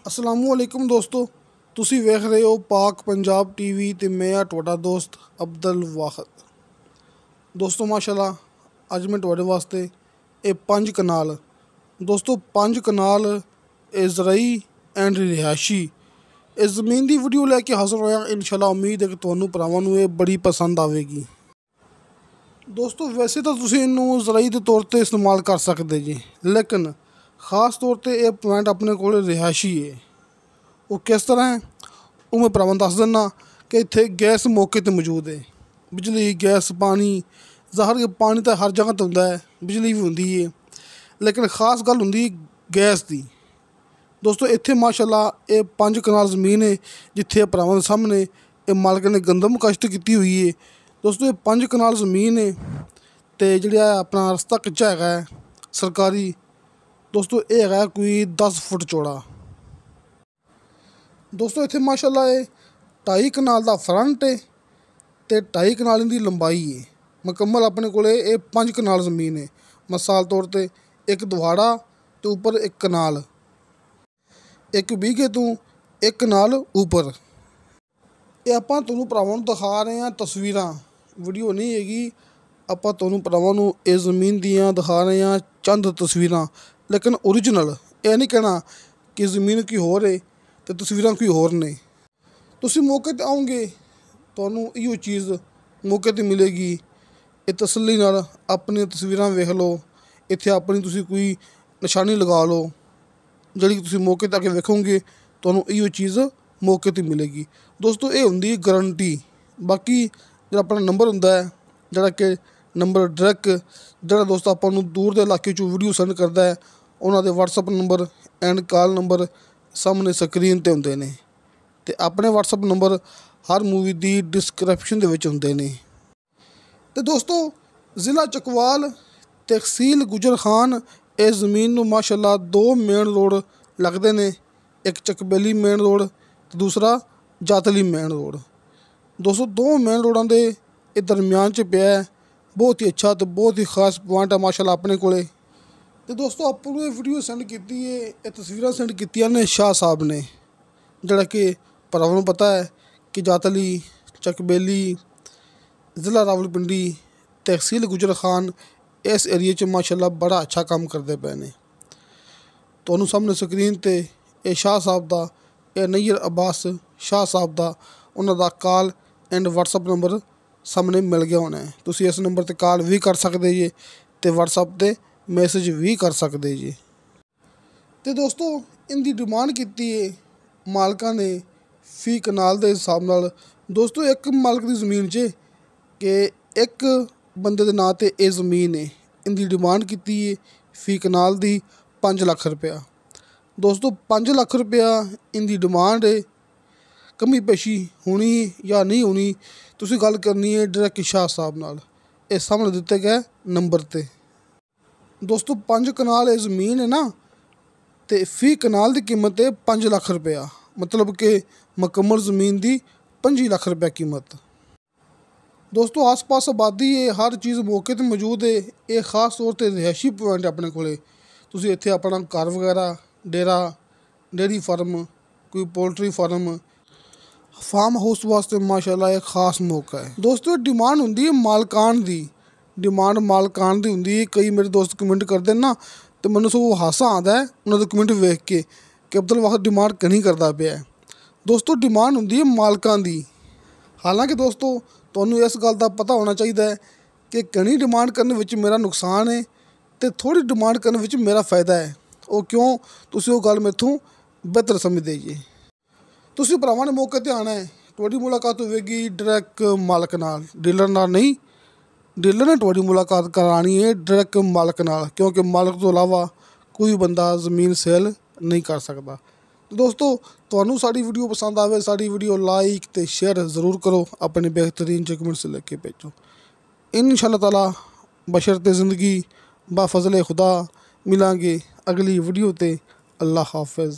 अस्सलामुअलैकुम दोस्तों, ਤੁਸੀਂ ਵੇਖ ਰਹੇ ਹੋ ਪਾਕ ਪੰਜਾਬ ਟੀਵੀ ਤੇ ਮੈਂ ਆ ਤੁਹਾਡਾ ਦੋਸਤ ਅਬਦੁਲ ਵਾਹਿਦ। ਦੋਸਤੋ ਮਾਸ਼ਾਅੱਲਾ ਅੱਜ ਮੈਂ ਤੁਹਾਡੇ ਵਾਸਤੇ ਇਹ 5 ਕਨਾਲ ਦੋਸਤੋ 5 ਕਨਾਲ ਜ਼ਰਈ ਐਂਡ ਰਿਹਾਇਸ਼ੀ ਇਸ ਜ਼ਮੀਨ ਦੀ ਵੀਡੀਓ ਲੈ ਕੇ ਹਾਜ਼ਰ ਹੋਇਆ। ਇਨਸ਼ਾਅੱਲਾ ਉਮੀਦ ਹੈ ਕਿ ਤੁਹਾਨੂੰ ਭਰਾਵਾਂ ਨੂੰ ਇਹ ਬੜੀ ਪਸੰਦ ਆਵੇਗੀ। ਦੋਸਤੋ ਵੈਸੇ ਤਾਂ ਤੁਸੀਂ ਇਹਨੂੰ ਜ਼ਰਈ ਦੇ ਤੌਰ ਤੇ ਇਸਤੇਮਾਲ ਕਰ ਸਕਦੇ ਜੀ, ਲੇਕਿਨ ख़ास तौर पर यह पॉइंट अपने को रिहायशी है। वो किस तरह है वो मैं भरावां दस दिना कि इत्थे गैस मौके पर मौजूद है। बिजली गैस पानी ज़ाहिर के पानी तो हर जगह तो होंदा है, बिजली भी होंदी है, लेकिन ख़ास गल होंदी गैस की। दोस्तों इत्थे माशाअल्लाह ये 5 कनाल ज़मीन है जिथे भरावां दे सामने ये मालक ने गंदम काश्त की हुई है। दोस्तों ये 5 कनाल ज़मीन है तो जिहड़ा अपना रस्ता कच्चा है सरकारी। दोस्तों ये है कोई 10 फुट चौड़ा। दोस्तों इत्थे माशाअल्लाह ये 2.5 कनाल का फ्रंट है तो 2.5 कनाल की लंबाई है। मुकम्मल अपने को 5 कनाल ज़मीन है। मिसाल तौर पर एक दुहाड़ा तो ऊपर एक कनाल, एक बीघे तो एक कनाल ऊपर। ये आपां तुहानूं भरावां नूं दिखा रहे हैं तस्वीरां, वीडियो नहीं हैगी। आपां तुहानूं भरावां नूं इस ज़मीन दियां दिखा रहे हैं चंद तस्वीरां, लेकिन ओरिजिनल ये नहीं कहना कि ज़मीन कोई होर है तो तस्वीरां कोई होर ने। तुसीं मौके ते आओगे तुहानूं इहो चीज़ मौके ते मिलेगी। ये तसल्ली नाल अपनी तस्वीरां वेख लो, इत्थे अपनी तुसीं कोई निशानी लगा लो, जिहड़ी तुसीं मौके ते आके वेखोगे तुहानूं इहो चीज़ मौके ते मिलेगी। दोस्तों ये हुंदी गारंटी। बाकी जिहड़ा अपना नंबर हुंदा है, जिहड़ा कि नंबर डायरैक्ट जिहड़ा दोस्त आपां नूं दूर दे इलाके चों वीडियो सेंड करदा है उन्हां दे WhatsApp number and call number सामने स्क्रीन ते हुंदे ने ते अपने WhatsApp नंबर हर मूवी दी डिस्क्रिप्शन दे विच हुंदे ने। ते दोस्तों ज़िला चकवाल तहसील गुजर खान इस ज़मीन नूं माशाअल्लाह 2 मेन रोड लगदे ने, एक चकबेली मेन रोड ते दूसरा जातली मेन रोड। दोस्तों 2 मेन रोडां दे दरम्यान च पिया है। बहुत ही अच्छा तो बहुत ही खास पॉइंट है माशाअल्लाह अपने कोले। तो दोस्तों आपको ये वीडियो सेंड की है, ये तस्वीर सेंड की ने शाह साहब ने, जरा कि भरावां नूं पता है कि जातली चकबेली ज़िला रावलपिंडी तहसील गुजर खान इस एरिए च माशाअल्लाह बड़ा अच्छा काम करते पे ने। तुहानूं सामने स्क्रीन ते ये शाह साहब दा ये नैयर अब्बास शाह साहब दा उन्हां दा कॉल एंड WhatsApp नंबर सामने मिल गया होना है। तुसीं इस नंबर ते कॉल भी कर सकते जे ते WhatsApp ते मैसेज भी कर सकते जे। तो दोस्तों इनकी डिमांड की है मालका ने फी कनाल के हिसाब नाल। दोस्तों एक मालक की ज़मीन च कि एक बंदे के नाँ ते ये ज़मीन है, इनकी डिमांड की है फी कनाल की 5 लाख रुपया। दोस्तों 5 लाख रुपया इनकी डिमांड है। कमी पेशी होनी या नहीं होनी तुसीं गल करनी है डायरैक्ट शाह साहब नाल, ये सामने दिते गए नंबर ते। दोस्तों 5 कनाल ये ज़मीन है ना, तो फी कनाल की कीमत है 5 लाख रुपया, मतलब कि मुकम्मल ज़मीन की 25 लाख रुपया कीमत। दोस्तों आस पास आबादी है, हर चीज़ मौके पर मौजूद है। ये खास तौर पर रिहायशी पॉइंट अपने को तुसीं इत्थे अपना घर वगैरह डेरा डेयरी फार्म कोई पोल्ट्री फार्म फार्म हाउस वास्ते माशाअल्लाह एक खास मौका है। दोस्तों डिमांड होंदी है मालकान दी, डिमांड मालकान दी होंदी है। कई मेरे दोस्त कमेंट करते हैं ना तो मैनूं सगों हासा आता है उन्होंने कमेंट वेख के कि अब्दुल वाहिद डिमांड कहीं करता पिया है। दोस्तों डिमांड होंदी है मालकान दी। हालांकि दोस्तों तुहानूं इस गल का पता होना चाहिए कि घनी डिमांड करने विच मेरा नुकसान है तो थोड़ी डिमांड करने विच मेरा फ़ायदा है। वो क्यों तुसीं वो गल मेथों बेहतर समझदे जे। तुसीं भरावां ने मौके ते आना है, तुहाडी मुलाकात होवेगी डायरैक्ट मालक नाल, डीलर नाल नहीं। डीलर ने तुहाडी मुलाकात करानी है डायरैक्ट मालक नाल, क्योंकि मालक तो इलावा कोई बंदा ज़मीन सेल नहीं कर सकता। तो दोस्तों तुहानूं साडी वीडियो पसंद आवे, साडी वीडियो लाइक ते शेयर ज़रूर करो, अपने बेहतरीन कमेंट्स लिख के भेजो। इंशाअल्लाह ताला बशर्ते ज़िंदगी बा फज़ले खुदा मिलांगे अगली वीडियो ते। अल्लाह हाफ़िज़।